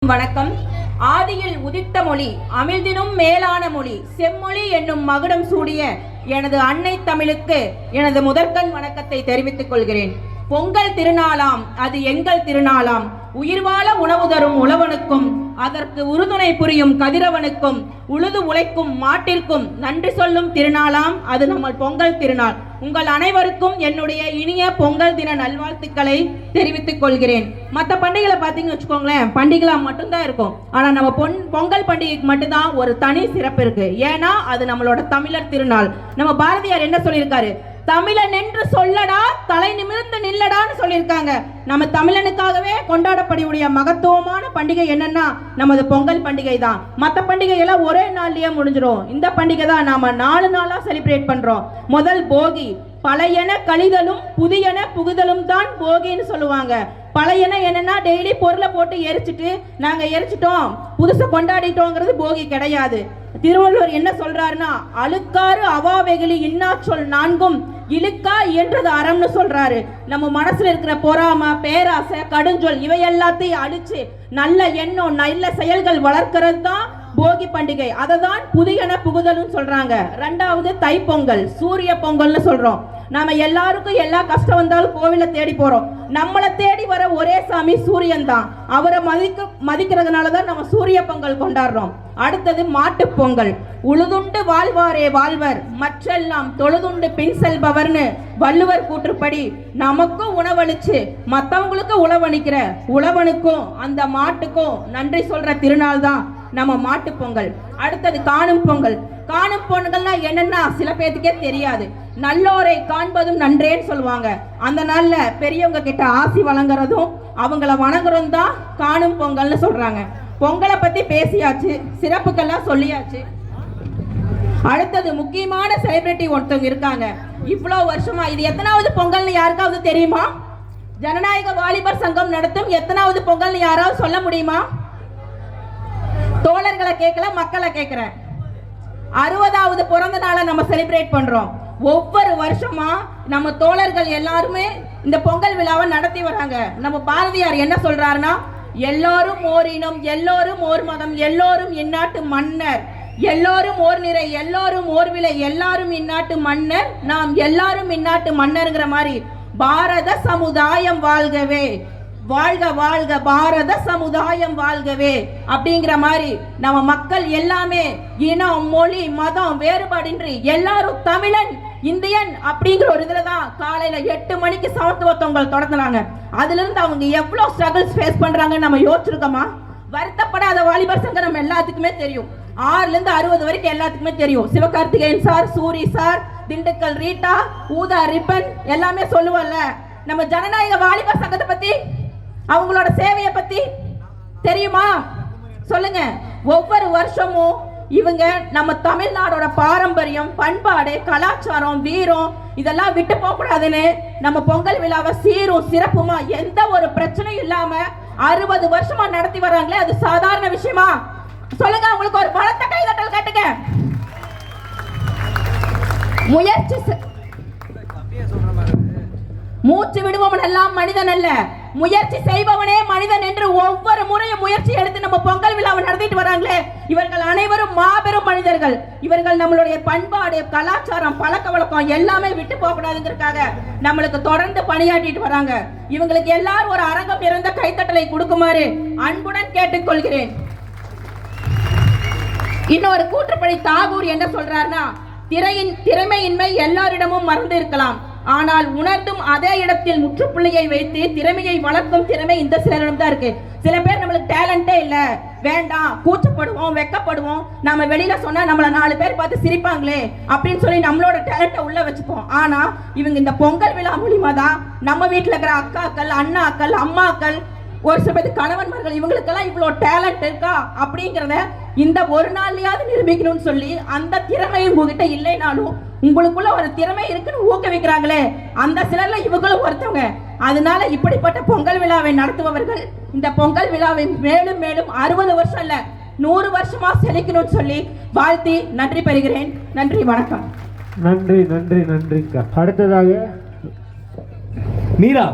வணக்கம். ஆதியில் உதித்த மொழி அமிழ்தினும் மேலான மொழி செம்மொழி என்னும் மகுடம் சூடிய எனது அன்னை தமிழுக்கு எனது முதற்கண் வணக்கத்தை தெரிவித்துக் கொள்கிறேன். பொங்கல் திருநாளாம், அது எங்கள் திருநாளாம். உயிர்வாழ உணவு தரும் உழவனுக்கும் அதற்கு உறுதுணை புரியும் கதிரவனுக்கும் உழுது உழைக்கும் மாட்டிற்கும் நன்றி சொல்லும் திருநாளாம், அது நம்ம பொங்கல் திருநாள். உங்கள் அனைவருக்கும் என்னுடைய இனிய பொங்கல் தின நல்வாழ்த்துக்களை தெரிவித்துக் கொள்கிறேன். மற்ற பண்டிகைகளை பார்த்தீங்கன்னு வச்சுக்கோங்களேன், பண்டிகைகளா மட்டும்தான் இருக்கும். ஆனால் நம்ம பொங்கல் பண்டிகைக்கு மட்டும்தான் ஒரு தனி சிறப்பு இருக்கு. ஏன்னா அது நம்மளோட தமிழர் திருநாள். நம்ம பாரதியார் என்ன சொல்லியிருக்காரு? தமிழன் என்று சொல்லடா, தலை நிமிர்ந்து நில்லடான்னு சொல்லியிருக்காங்க. நம்ம தமிழனுக்காகவே கொண்டாடப்படக்கூடிய மகத்துவமான பண்டிகை என்னன்னா நமது பொங்கல் பண்டிகை தான். மற்ற பண்டிகை எல்லாம் ஒரே நாள்லயே முடிஞ்சிடும். இந்த பண்டிகை தான் நாம 4 நாளா செலிப்ரேட் பண்றோம். முதல் போகி, பழையன கழிதலும் புதியன புகுதலும் தான் போகின்னு சொல்லுவாங்க. பழையன என்னன்னா டெய்லி பொருளை போட்டு எரிச்சிட்டு நாங்க எரிச்சிட்டோம் புதுசை கொண்டாடிட்டோங்கிறது போகி கிடையாது. திருவள்ளுவர் என்ன சொல்றாருன்னா, அழுக்காறு அவாவெகிலி இன்னா சொல் நான்கும் இழுக்கா இயன்றது அறம்னு சொல்றாரு. நம்ம மனசுல இருக்கிற பொறாமை, பேராசை, கடுஞ்சொல் இவை எல்லாத்தையும் அழிச்சு நல்ல எண்ணம், நல்ல செயல்கள் வளர்க்கிறது தான் போகி பண்டிகை. அதை தான் புதியன புகுதல்னு சொல்றாங்க. 2வது தைப்பொங்கல், சூரிய பொங்கல்னு சொல்றோம். நாம எல்லாருக்கும் எல்லா கஷ்டம் வந்தாலும் கோவில தேடி போறோம். நம்மளை தேடி வர ஒரே சாமி சூரியன் தான். அவரை மதிக்கிறதுனாலதான் நம்ம சூரிய பொங்கல் கொண்டாடுறோம். அடுத்தது மாட்டு பொங்கல். உழுதுண்டு வாழ்வாரே வாழ்வர், மற்றெல்லாம் தொழுதுண்டு பின் செல்பவர்னு வள்ளுவர் கூற்றுப்படி நமக்கும் உணவளிச்சு மற்றவங்களுக்கு உழவளிக்கிற உழவனுக்கும் அந்த மாட்டுக்கும் நன்றி சொல்ற திருநாள் தான் நம்ம மாட்டு பொங்கல். அடுத்தது காணும் பொங்கல். காணும் பொங்கல்னா என்னன்னா சில பேத்துக்கே தெரியாது. நல்லோரை காண்பதும் நன்றேன்னு சொல்லுவாங்க. அந்த நாள்ல பெரியவங்க கிட்ட ஆசி வழங்குறதும் அவங்கள வணங்குறதும் தான் காணும் பொங்கல்னு சொல்றாங்க. பொங்கலை பத்தி பேசியாச்சு, சிறப்புக்கெல்லாம் சொல்லியாச்சு. அடுத்தது முக்கியமான செலிபிரிட்டி ஒருத்தவங்க இருக்காங்க. இவ்வளவு வருஷமா இது எத்தனாவது பொங்கல்னு யாருக்காவது தெரியுமா? ஜனநாயக வாலிபர் சங்கம் நடத்தும் எத்தனாவது பொங்கல்னு யாராவது சொல்ல முடியுமா? தோழர்களை கேட்கல, மக்களை கேட்கிறேன். 60வது பிறந்த நாளை நம்ம செலிப்ரேட் பண்றோம். ஒவ்வொரு வருஷமா நம்ம தோழர்கள் எல்லாருமே இந்த பொங்கல் விழாவை நடத்தி வராங்க. நம்ம பாரதியார் என்ன சொல்றாருன்னா, எல்லோரும் ஓர் இனம், எல்லோரும் ஓர் மதம், எல்லோரும் இந்நாட்டு மன்னர், எல்லோரும் ஓர் நிறை, எல்லோரும் ஓர் விலை, எல்லாரும் இந்நாட்டு மன்னர், நாம் எல்லாரும் இந்நாட்டு மன்னர்ங்கிற மாதிரி பாரத சமுதாயம் வாழ்கவே, வாழ்க வாழ்க பாரத சமுதாயம் வாழ்கவே அப்படிங்கிற மாதிரி நம்ம மக்கள் எல்லாமே இனம், மொழி, மதம் வேறுபாடின்றி எல்லாரும் தமிழன், இந்தியன் அப்படிங்கிற ஒரு இதுலதான் காலையில 8 மணிக்கு சமத்துவ பொங்கல் தொடங்கினாங்க. அதுல இருந்து அவங்க எவ்வளவு ஸ்ட்ரகிள்ஸ் ஃபேஸ் பண்றாங்கன்னு நம்ம யோசிச்சிருக்கோமா? வருத்தப்படாத வாலிபர் சங்கம் நம்ம எல்லாத்துக்குமே தெரியும். 6ல இருந்து 60 வரைக்கும் எல்லாத்துக்குமே தெரியும். Sivakarthikeyan sir, Soori sir, Dindigul Rita, ஊதா ரிப்பன் எல்லாமே சொல்லுவல்ல. நம்ம ஜனநாயக வாலிபர் சங்கத்தை பத்தி, அவங்களோட சேவையை பத்தி தெரியுமா? சொல்லுங்க. ஒவ்வொரு வருஷமும் இவங்க நம்ம தமிழ்நாடோட பாரம்பரியம், பண்பாடு, கலாச்சாரம், வீரம் இதெல்லாம் விட்டு போக கூடாதுன்னு நம்ம பொங்கல் விழாவை சீரும் சிறப்புமா எந்த ஒரு பிரச்சனையும் இல்லாம 60 வருஷமா நடத்தி வராங்களே, அது சாதாரண விஷயமா? சொல்லுங்க. உங்களுக்கு ஒரு பலத்த கைதட்டல் கேட்டுங்க. முயற்சி மூச்சு விடுபவன் எல்லாம் மனிதன் அல்ல, முயற்சி செய்பவனே மனிதன் என்று ஒவ்வொரு முறையும் முயற்சி எடுத்து நம்ம பொங்கல் விழாவை நடத்திட்டு வராங்களே, இவர்கள் அனைவரும் மாபெரும் மனிதர்கள். இவர்கள் நம்மளுடைய பண்பாடு, கலாச்சாரம், பழக்க வழக்கம் எல்லாமே விட்டு போக கூடாதுங்கிறதுக்காக நம்மளுக்கு தொடர்ந்து பணியாற்றிட்டு வராங்க. இவங்களுக்கு எல்லாரும் ஒரு அரங்கம் இருந்த கைத்தட்டலை கொடுக்குமாறு அன்புடன் கேட்டுக்கொள்கிறேன். இன்னொரு கூற்றுப்படி தாகூர் என்ன சொல்றாருன்னா, திறமையின்மை எல்லாரிடமும் மறந்து இருக்கலாம், ஆனால் உணர்ந்தும் அதே இடத்தில் முற்றுப்புள்ளியை வைத்து திறமையை வளர்க்கும் திறமை இந்த சிலரிடம் தான் இருக்கு. சில பேர் நம்மளுக்கு டேலண்டே இல்ல, வேண்டாம், கூச்சப்படுவோம், வெக்கப்படுவோம், நம்ம வெளியில சொன்னா நம்மள 4 பேர் பார்த்து சிரிப்பாங்களே அப்படின்னு சொல்லி நம்மளோட டேலண்ட்டை உள்ள வச்சுப்போம். ஆனா இவங்க இந்த பொங்கல் விழா மூலியமா தான் நம்ம வீட்டுல இருக்கிற அக்காக்கள், அண்ணாக்கள், அம்மாக்கள், ஒரு சில பேர் கணவன்மார்கள் இவங்களுக்கெல்லாம் இவ்வளவு டேலண்ட் இருக்கா அப்படிங்கிறத இந்த ஒரு நாள்லயாவது நிரூபிக்கணும்னு சொல்லி அந்த திறமை உங்ககிட்ட இல்லைனாலும் உங்களுக்குள்ள ஒரு திறமை இருக்குன்னு ஊக்குவிக்கிறாங்களே, அந்த சிலர்ல இவங்களும் ஒருத்தவங்க. அதனால இப்படிப்பட்ட பொங்கல் விழாவை நடத்துபவர்கள் இந்த பொங்கல் விழாவை மேலும் மேலும் 60 வருஷம் இல்ல 100 வருஷமா செழிக்கணும்னு சொல்லி வாழ்த்தி நன்றி பெறுகிறேன். நன்றி, வணக்கம். நன்றி நன்றி நன்றிக்கா. அடுத்ததாக மீரா.